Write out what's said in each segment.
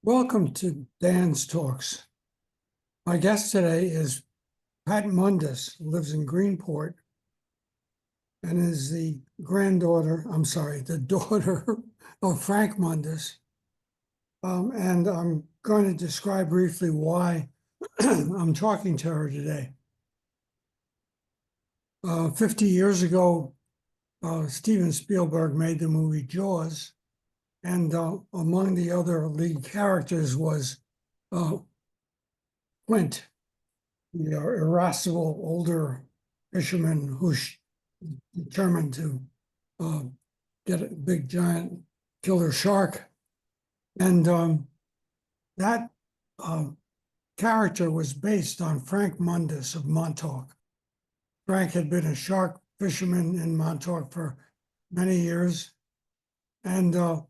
Welcome to Dan's Talks. My guest today is Pat Mundus, who lives in Greenport and is the the daughter of Frank Mundus. And I'm going to describe briefly why I'm talking to her today. 50 years ago, Steven Spielberg made the movie Jaws, and among the other lead characters was Quint, the irascible older fisherman who's determined to get a big giant killer shark. And that character was based on Frank Mundus of Montauk. Frank had been a shark fisherman in Montauk for many years. And the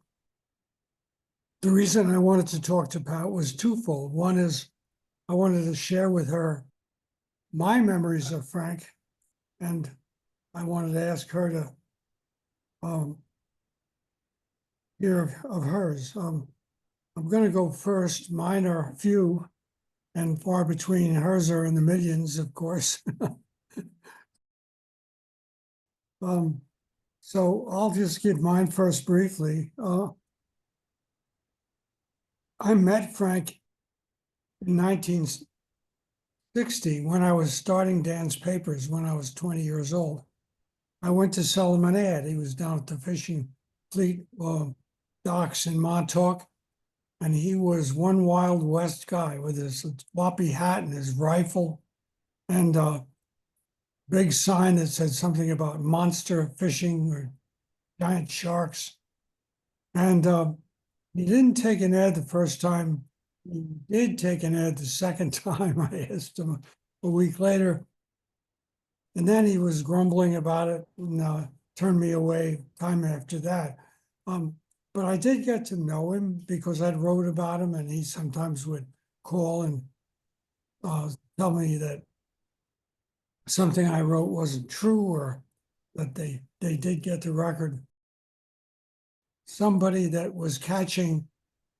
reason I wanted to talk to Pat was twofold. One is I wanted to share with her my memories of Frank, and I wanted to ask her to hear of hers. I'm going to go first. Mine are few and far between. Hers are in the millions, of course. So I'll just give mine first briefly. I met Frank in 1960 when I was starting Dan's Papers when I was 20 years old. I went to sell him an ad. He was down at the fishing fleet docks in Montauk, and he was one Wild West guy with his floppy hat and his rifle and a big sign that said something about monster fishing or giant sharks. And he didn't take an ad the first time. He did take an ad the second time. I asked him a week later. And then he was grumbling about it and turned me away time after that. But I did get to know him because I'd wrote about him, and he sometimes would call and tell me that something I wrote wasn't true or that they did get the record. Somebody that was catching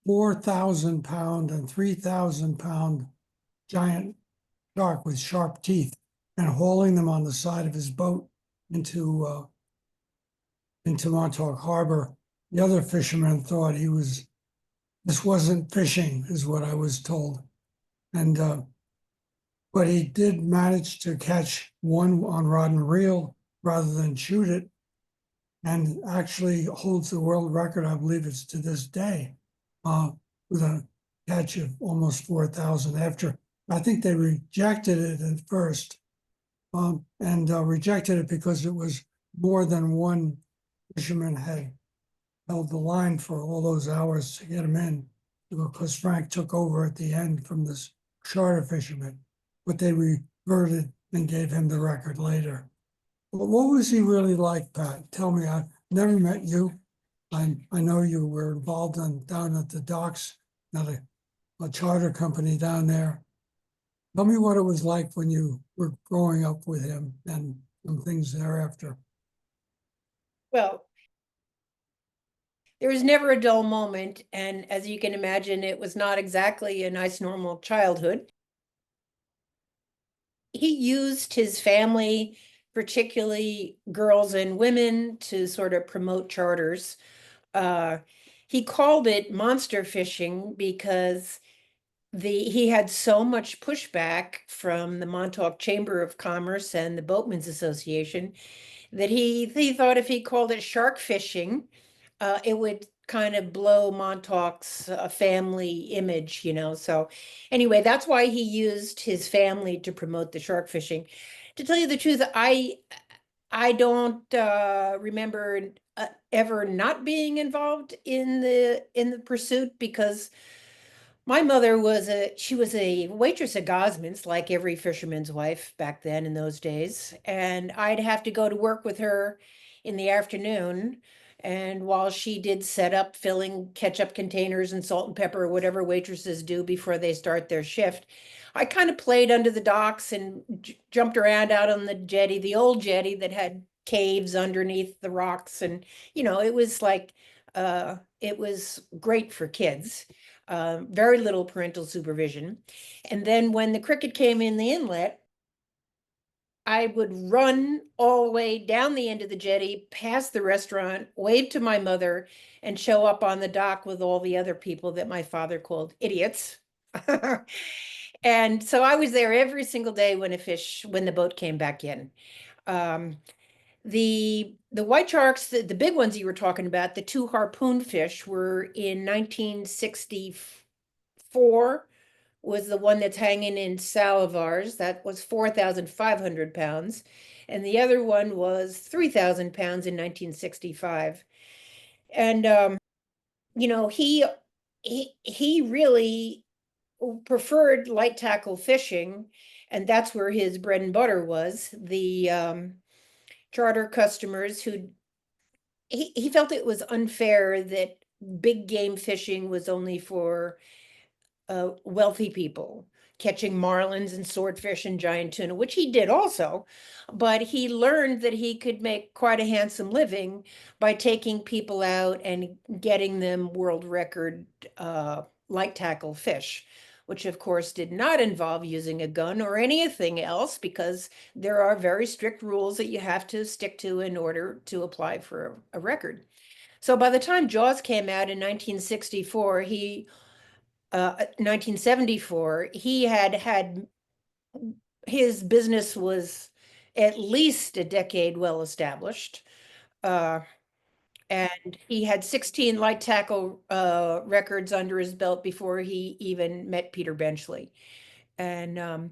4,000-pound and 3,000-pound giant shark with sharp teeth and hauling them on the side of his boat into Montauk Harbor. The other fishermen thought this wasn't fishing, is what I was told. And but he did manage to catch one on rod and reel rather than shoot it, and actually holds the world record. I believe it's to this day, with a catch of almost 4,000 after. I think they rejected it at first, and rejected it because it was more than one fisherman had held the line for all those hours to get him in, because Frank took over at the end from this charter fisherman, but they reverted and gave him the record later. But what was he really like, Pat? Tell me. I've never met you. I know you were involved down at the docks, not a charter company down there. Tell me what it was like when you were growing up with him and some things thereafter. Well, there was never a dull moment, and as you can imagine, it was not exactly a nice, normal childhood. He used his family, particularly girls and women, to sort of promote charters. He called it monster fishing because he had so much pushback from the Montauk Chamber of Commerce and the Boatmen's Association that he thought if he called it shark fishing, it would kind of blow Montauk's family image, So anyway, that's why he used his family to promote the shark fishing. To tell you the truth, I don't remember ever not being involved in the pursuit, because my mother was a waitress at Gosman's, like every fisherman's wife back then in those days. And I'd have to go to work with her in the afternoon. And while she did set up filling ketchup containers and salt and pepper, or whatever waitresses do before they start their shift, I kind of played under the docks and jumped around out on the jetty, the old jetty that had caves underneath the rocks. And, it was like, it was great for kids. very little parental supervision. And then when the cricket came in the inlet, I would run all the way down the end of the jetty, past the restaurant, wave to my mother, and show up on the dock with all the other people that my father called idiots. And so I was there every single day when when the boat came back in. Um, the white sharks, the big ones you were talking about, the two harpoon fish were in 1964 was the one that's hanging in Salivars. That was 4,500 pounds. And the other one was 3,000 pounds in 1965. And, you know, he really preferred light tackle fishing. And that's where his bread and butter was. The charter customers he felt it was unfair that big game fishing was only for wealthy people catching marlins and swordfish and giant tuna, which he did also. But he learned that he could make quite a handsome living by taking people out and getting them world record light tackle fish, which of course did not involve using a gun or anything else, because there are very strict rules that you have to stick to in order to apply for a record. So by the time Jaws came out in 1964, 1974, he had his business was at least a decade well established. Uh, and he had 16 light tackle records under his belt before he even met Peter Benchley. And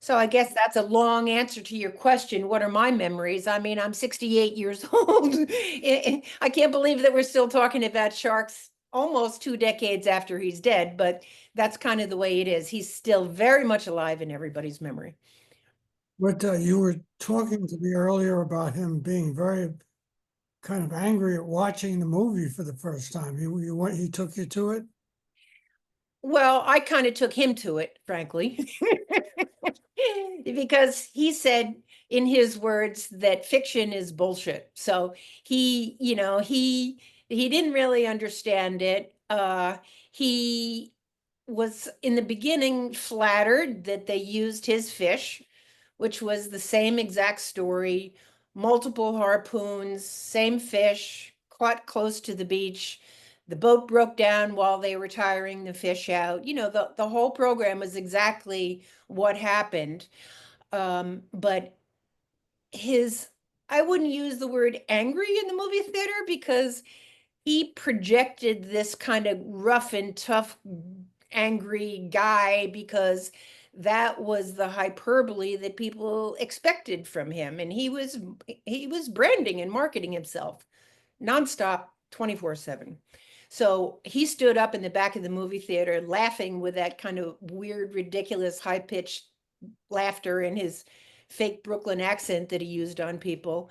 so I guess that's a long answer to your question. What are my memories? I mean, I'm 68 years old. I can't believe that we're still talking about sharks almost 2 decades after he's dead, but that's kind of the way it is. He's still very much alive in everybody's memory. But you were talking to me earlier about him being very kind of angry at watching the movie for the first time. He took you to it? Well, I kind of took him to it, frankly, because he said in his words that fiction is bullshit. So he didn't really understand it. He was in the beginning flattered that they used his fish, which was the same exact story, multiple harpoons, same fish, caught close to the beach. The boat broke down while they were tiring the fish out. You know, the whole program was exactly what happened. But I wouldn't use the word angry in the movie theater, because he projected this kind of rough and tough, angry guy, because that was the hyperbole that people expected from him. And he was branding and marketing himself nonstop, 24/7. So he stood up in the back of the movie theater laughing with that kind of weird, ridiculous, high-pitched laughter in his fake Brooklyn accent that he used on people,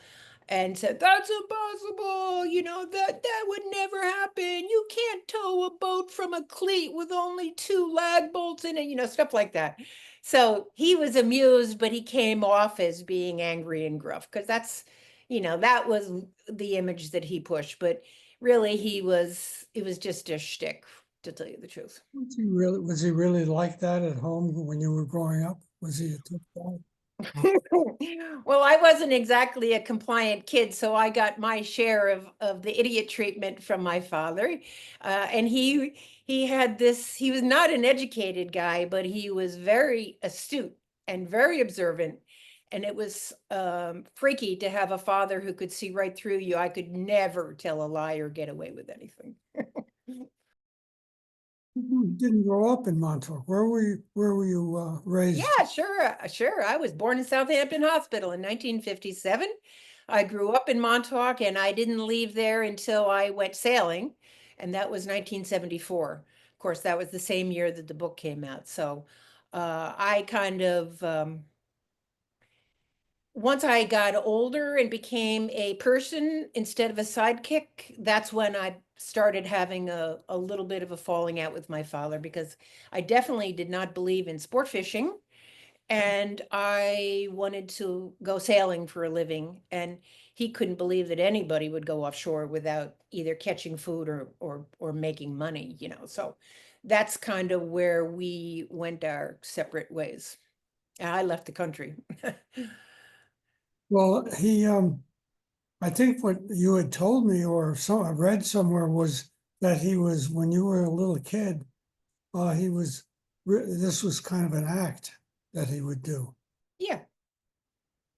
and said, "That's impossible, that would never happen. You can't tow a boat from a cleat with only two lag bolts in it," stuff like that. So he was amused, but he came off as being angry and gruff, because that was the image that he pushed. But really, it was just a shtick, to tell you the truth. Was he really like that at home when you were growing up? Was he a tough guy? Well, I wasn't exactly a compliant kid, so I got my share of the idiot treatment from my father. And he was not an educated guy, but he was very astute and very observant. And it was freaky to have a father who could see right through you. I could never tell a lie or get away with anything. You didn't grow up in Montauk. Where were you raised? Yeah, sure. I was born in Southampton Hospital in 1957. I grew up in Montauk, and I didn't leave there until I went sailing, and that was 1974. Of course, that was the same year that the book came out. So I kind of, once I got older and became a person instead of a sidekick, that's when I started having a little bit of a falling out with my father, because I definitely did not believe in sport fishing. And I wanted to go sailing for a living, and he couldn't believe that anybody would go offshore without either catching food or making money. So that's kind of where we went our separate ways. And I left the country. Well, I think what you had told me, or I read somewhere, was that he was, when you were a little kid, he was, this was kind of an act that he would do. Yeah,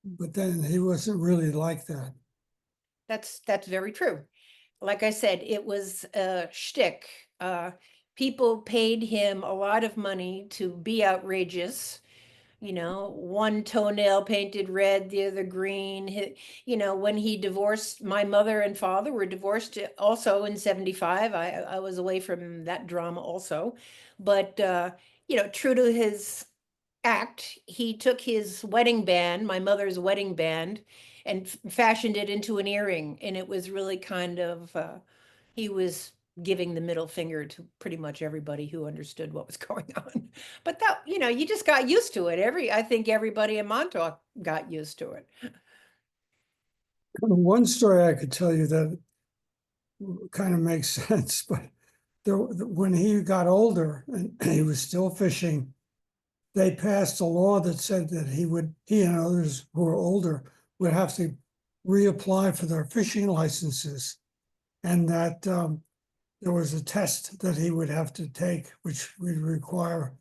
But then he wasn't really like that. that's very true. Like I said, it was a shtick. People paid him a lot of money to be outrageous. You know, one toenail painted red, the other green. You know, when he divorced, my mother and father were divorced also in 75. I was away from that drama also. But, you know, true to his act, he took his wedding band, my mother's wedding band, and fashioned it into an earring. And it was really kind of, he was giving the middle finger to pretty much everybody who understood what was going on. But that, you know, you just got used to it. I think everybody in Montauk got used to it. One story I could tell you that kind of makes sense, but when he got older and he was still fishing, they passed a law that said that he and others who were older would have to reapply for their fishing licenses, and that there was a test that he would have to take, which would require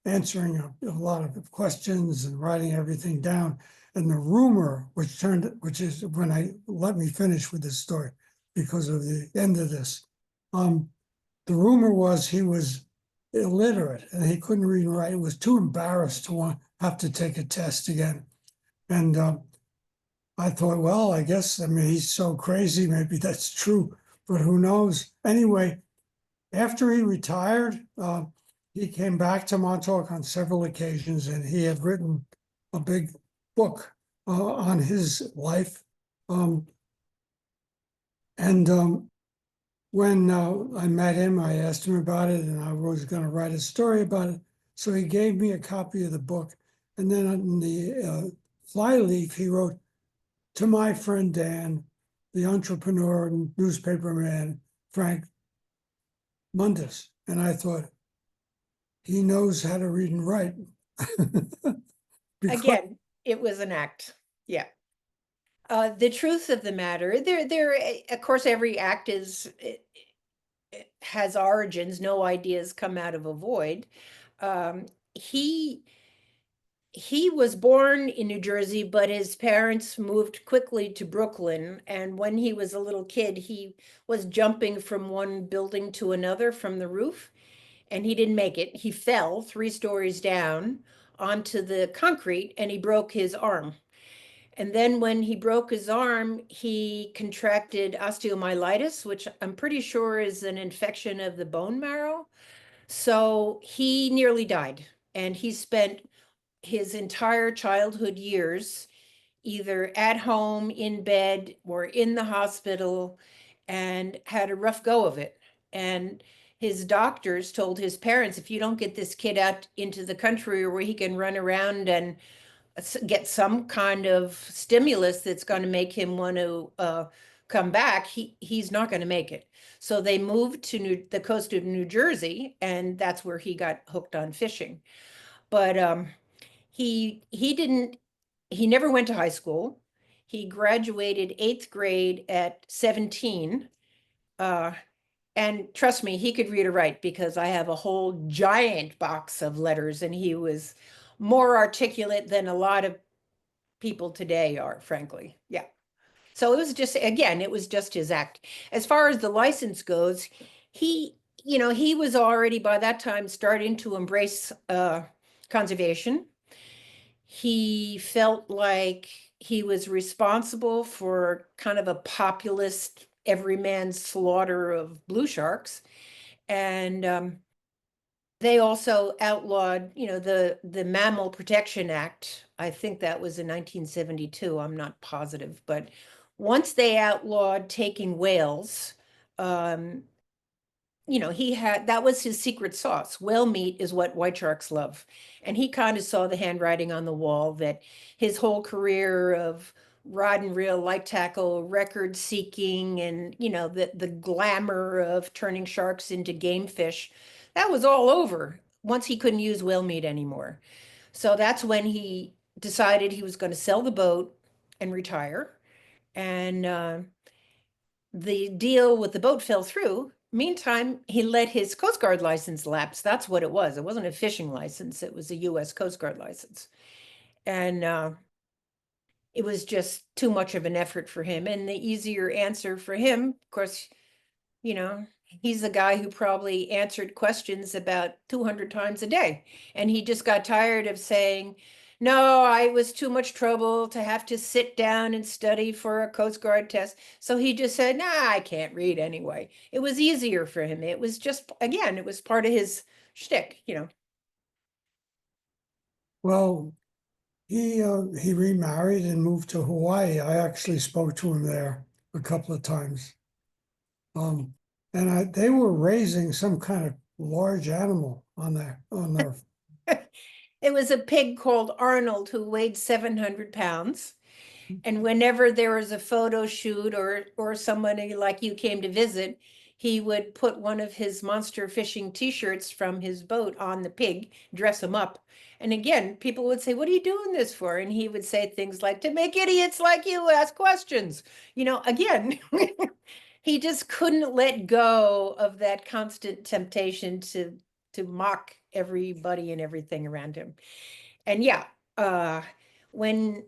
answering a lot of questions and writing everything down. And the rumor, which is when let me finish with this story because of the end of this. The rumor was he was illiterate and he couldn't read and write. He was too embarrassed to have to take a test again. And I thought, well, I guess, I mean, he's so crazy, maybe that's true, but who knows? Anyway, after he retired, he came back to Montauk on several occasions, and he had written a big book on his life. When I met him, I asked him about it, and I was going to write a story about it. So he gave me a copy of the book. And then on the flyleaf, he wrote, "To my friend Dan, the entrepreneur and newspaperman, Frank Mundus." And I thought, he knows how to read and write. Because Again, it was an act. Yeah. The truth of the matter, of course, every act has origins. No ideas come out of a void. Um, he he was born in New Jersey, but his parents moved quickly to Brooklyn. And when he was a little kid, he was jumping from one building to another from the roof, and he didn't make it. He fell 3 stories down onto the concrete and he broke his arm. And then when he broke his arm, he contracted osteomyelitis, which I'm pretty sure is an infection of the bone marrow. So he nearly died. And he spent his entire childhood years either at home, in bed, or in the hospital, and had a rough go of it. And his doctors told his parents, if you don't get this kid out into the country where he can run around and get some kind of stimulus that's going to make him want to come back, he's not going to make it. So they moved to the coast of New Jersey, and that's where he got hooked on fishing. But he never went to high school. He graduated 8th grade at 17. And trust me, he could read or write because I have a whole giant box of letters, and he was more articulate than a lot of people today are, frankly. Yeah. So it was just, again, it was just his act. As far as the license goes, he was already by that time starting to embrace conservation. He felt like he was responsible for kind of a populist everyman slaughter of blue sharks. And they also outlawed, the Mammal Protection Act. I think that was in 1972. I'm not positive, but once they outlawed taking whales, that was his secret sauce. Whale meat is what white sharks love. And he kind of saw the handwriting on the wall that his whole career of rod and reel, light tackle, record seeking, and the glamour of turning sharks into game fish, that was all over once he couldn't use whale meat anymore. So that's when he decided he was going to sell the boat and retire. And the deal with the boat fell through. Meantime, he let his Coast Guard license lapse. That's what it was. It wasn't a fishing license, it was a US Coast Guard license. And it was just too much of an effort for him. And the easier answer for him, of course, he's the guy who probably answered questions about 200 times a day. And he just got tired of saying, no, I was too much trouble to have to sit down and study for a Coast Guard test. So he just said, nah, I can't read anyway. It was easier for him. It was just, again, it was part of his shtick. Well, he remarried and moved to Hawaii. I actually spoke to him there a couple of times. And they were raising some kind of large animal on their It was a pig called Arnold who weighed 700 pounds. And whenever there was a photo shoot or somebody like you came to visit, he would put one of his monster fishing t-shirts from his boat on the pig, dress him up. And again, people would say, what are you doing this for? And he would say things like, to make idiots like you ask questions. Again, he just couldn't let go of that constant temptation to mock everybody and everything around him. And yeah, when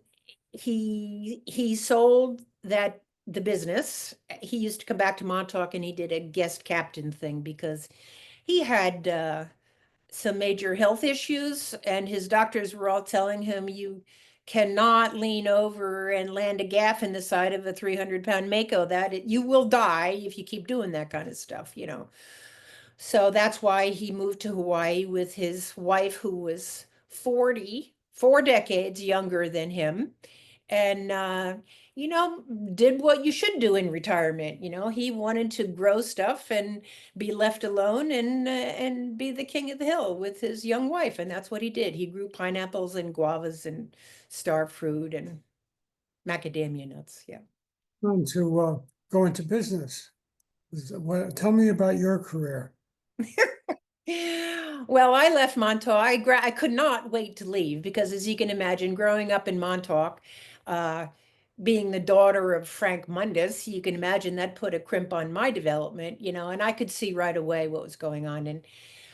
he sold the business, he used to come back to Montauk and he did a guest captain thing because he had some major health issues, and his doctors were all telling him, you cannot lean over and land a gaff in the side of a 300-pound mako, you will die if you keep doing that kind of stuff. So that's why he moved to Hawaii with his wife, who was 40, 4 decades younger than him, and did what you should do in retirement. He wanted to grow stuff and be left alone and be the king of the hill with his young wife, and that's what he did. He grew pineapples and guavas and star fruit and macadamia nuts. Yeah. to go into business. Tell me about your career. Well, I left Montauk. I could not wait to leave because, as you can imagine, growing up in Montauk, being the daughter of Frank Mundus, you can imagine that put a crimp on my development, and I could see right away what was going on. And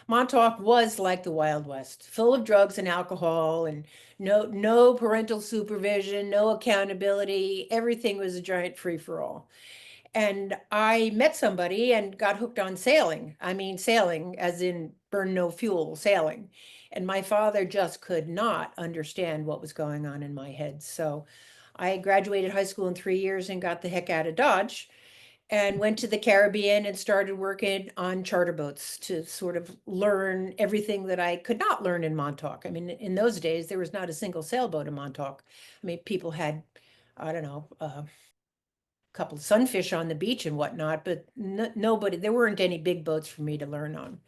Montauk was like the Wild West, full of drugs and alcohol, and no parental supervision, no accountability. Everything was a giant free-for-all. And I met somebody and got hooked on sailing. I mean, sailing as in burn no fuel, sailing. And my father just could not understand what was going on in my head. So I graduated high school in 3 years and got the heck out of Dodge and went to the Caribbean and started working on charter boats to sort of learn everything that I could not learn in Montauk. I mean, in those days, there was not a single sailboat in Montauk. I mean, people had, I don't know, couple of sunfish on the beach and whatnot, but nobody, there weren't any big boats for me to learn on.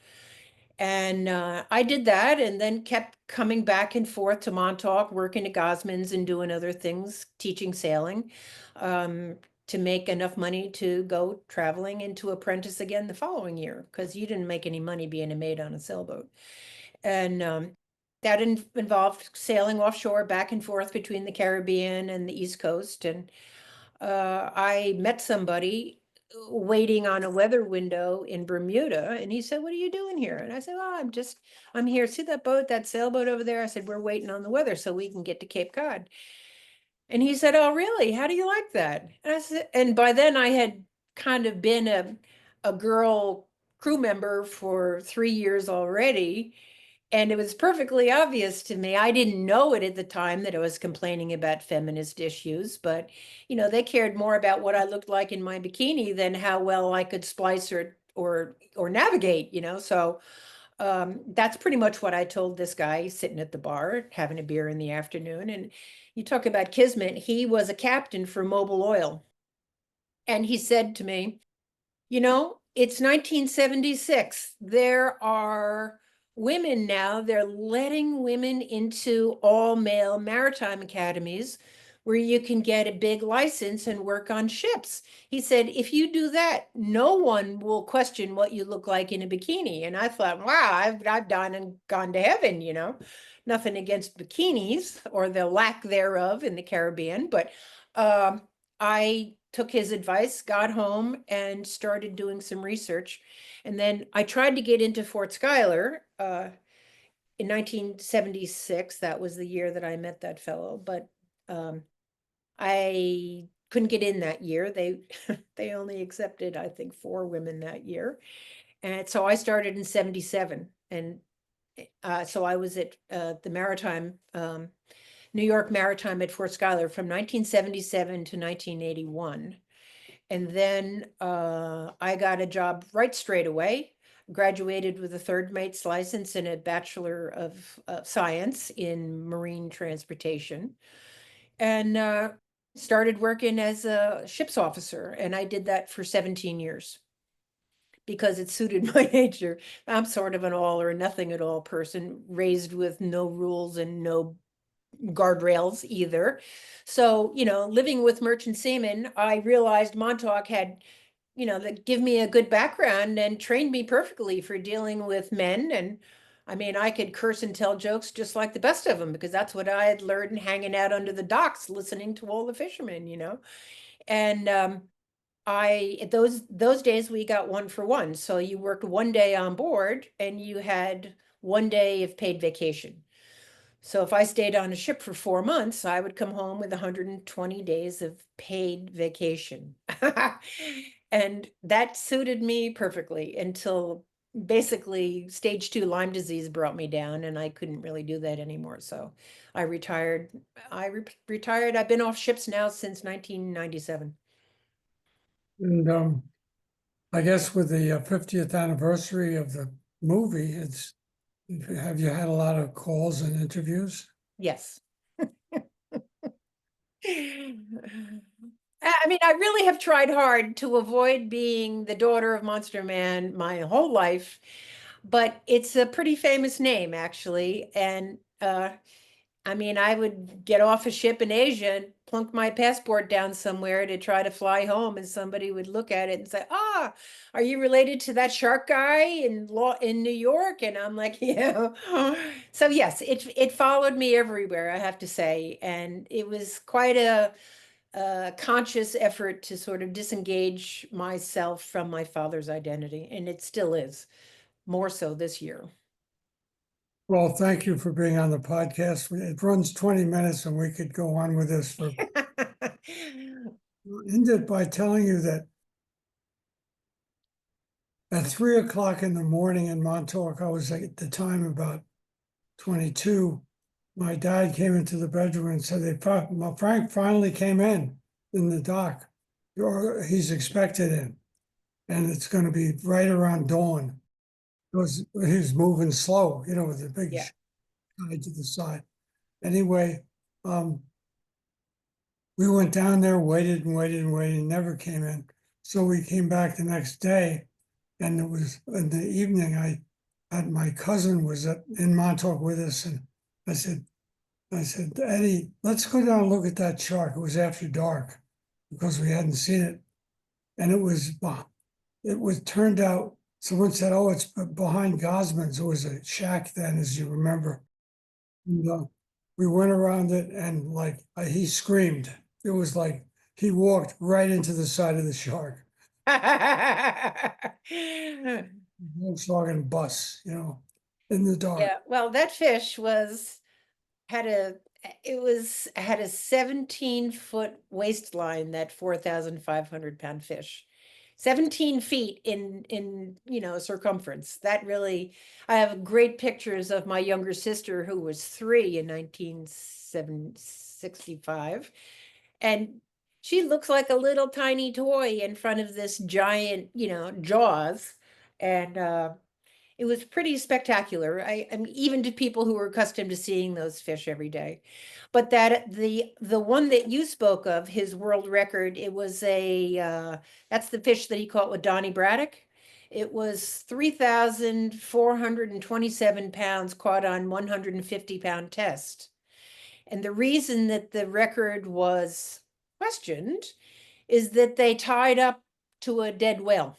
And I did that and then kept coming back and forth to Montauk, working at Gosman's and doing other things, teaching sailing, to make enough money to go traveling and to apprentice again the following year, because you didn't make any money being a maid on a sailboat. And that involved sailing offshore back and forth between the Caribbean and the East Coast. And I met somebody waiting on a weather window in Bermuda, and he said, what are you doing here? And I said, oh, I'm here. See that boat, that sailboat over there? I said, we're waiting on the weather so we can get to Cape Cod. And he said, oh, really? How do you like that? And I said, and by then I had kind of been a girl crew member for 3 years already. And it was perfectly obvious to me. I didn't know it at the time that I was complaining about feminist issues, but they cared more about what I looked like in my bikini than how well I could splice or navigate, So that's pretty much what I told this guy sitting at the bar, having a beer in the afternoon. And you talk about kismet, he was a captain for Mobil Oil. And he said to me, it's 1976. There are women now, they're letting women into all male maritime academies where you can get a big license and work on ships. He said, if you do that, no one will question what you look like in a bikini. And I thought, wow, I've done and gone to heaven, you know. Nothing against bikinis or the lack thereof in the Caribbean, but I took his advice, got home, and started doing some research. And then I tried to get into Fort Schuyler in 1976. That was the year that I met that fellow, but I couldn't get in that year. They they only accepted, I think, 4 women that year. And so I started in 77. And so I was at the Maritime, New York Maritime at Fort Schuyler from 1977 to 1981. And then I got a job right straight away, graduated with a third mate's license and a Bachelor of Science in Marine Transportation, and started working as a ship's officer. And I did that for 17 years because it suited my nature. I'm sort of an all or nothing at all person, raised with no rules and no guardrails either. So, you know, living with merchant seamen, I realized Montauk had, you know, that give me a good background and trained me perfectly for dealing with men. And I mean, I could curse and tell jokes just like the best of them because that's what I had learned hanging out under the docks, listening to all the fishermen, you know. And those days we got 1 for 1. So you worked 1 day on board and you had 1 day of paid vacation. So if I stayed on a ship for 4 months, I would come home with 120 days of paid vacation. And that suited me perfectly until basically stage 2 Lyme disease brought me down and I couldn't really do that anymore. So I retired. Retired. I've been off ships now since 1997. And I guess with the 50th anniversary of the movie, have you had a lot of calls and interviews? Yes. I mean, I really have tried hard to avoid being the daughter of Monster Man my whole life, but it's a pretty famous name, actually. And I mean, I would get off a ship in Asia and plunk my passport down somewhere to try to fly home, and somebody would look at it and say, "Ah, are you related to that shark guy in New York?" And I'm like, "Yeah." So yes, it followed me everywhere, I have to say, and it was quite a conscious effort to sort of disengage myself from my father's identity, and it still is, more so this year. Well, thank you for being on the podcast. It runs 20 minutes and we could go on with this for, end it by telling you that at 3 o'clock in the morning in Montauk, I was at the time about 22. My dad came into the bedroom and said, Frank finally came in the dock. He's expected in, and it's going to be right around dawn. He was moving slow, you know, with a big Yeah. guy to the side. Anyway, we went down there, waited and waited and waited, never came in. So we came back the next day, and it was in the evening. My cousin was in Montauk with us, and I said, Eddie, let's go down and look at that shark. It was after dark because we hadn't seen it, and it was turned out. Someone said, "Oh, it's behind Gosman's." It was a shack then, as you remember. And we went around it, and like he screamed. It was like he walked right into the side of the shark. Volkswagen bus, you know, in the dark. Yeah, well, that fish had a had a 17-foot waistline, that 4,500-pound fish. 17 feet in you know, circumference. That really, I have great pictures of my younger sister who was 3 in 1965, and she looks like a little tiny toy in front of this giant, you know, jaws. And it was pretty spectacular. I mean, even to people who were accustomed to seeing those fish every day. But that the one that you spoke of, his world record, it was that's the fish that he caught with Donnie Braddock. It was 3,427 pounds caught on 150-pound test. And the reason that the record was questioned is that they tied up to a dead whale.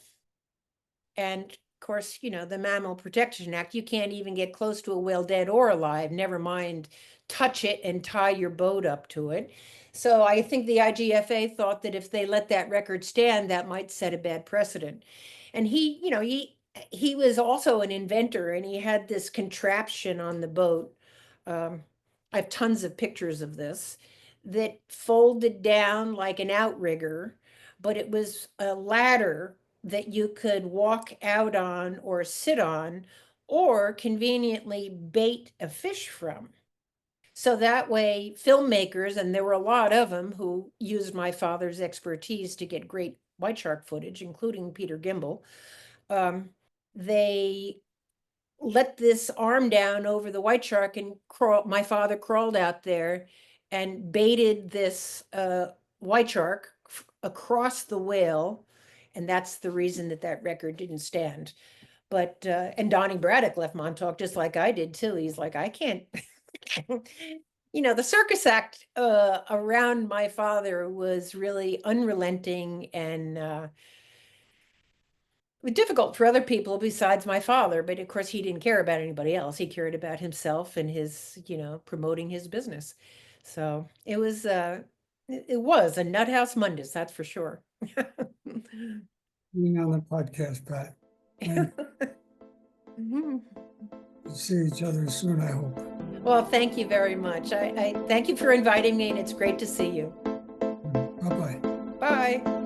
And of course, the Mammal Protection Act, you can't even get close to a whale dead or alive, never mind touch it and tie your boat up to it. So I think the IGFA thought that if they let that record stand, that might set a bad precedent. And he was also an inventor, and he had this contraption on the boat. I have tons of pictures of this that folded down like an outrigger, but it was a ladder that you could walk out on or sit on or conveniently bait a fish from. So that way, filmmakers, and there were a lot of them who used my father's expertise to get great white shark footage, including Peter Gimbel, they let this arm down over the white shark, and my father crawled out there and baited this white shark across the whale. And that's the reason that record didn't stand. But and Donnie Braddock left Montauk just like I did too. He's like, I can't. The circus act around my father was really unrelenting and difficult for other people besides my father. But of course, he didn't care about anybody else. He cared about himself and his, promoting his business. So it was a Nuthouse Mundus, that's for sure. Being on the podcast, Pat. And we'll see each other soon, I hope. Well, thank you very much. I thank you for inviting me, and it's great to see you. Bye-bye. Bye.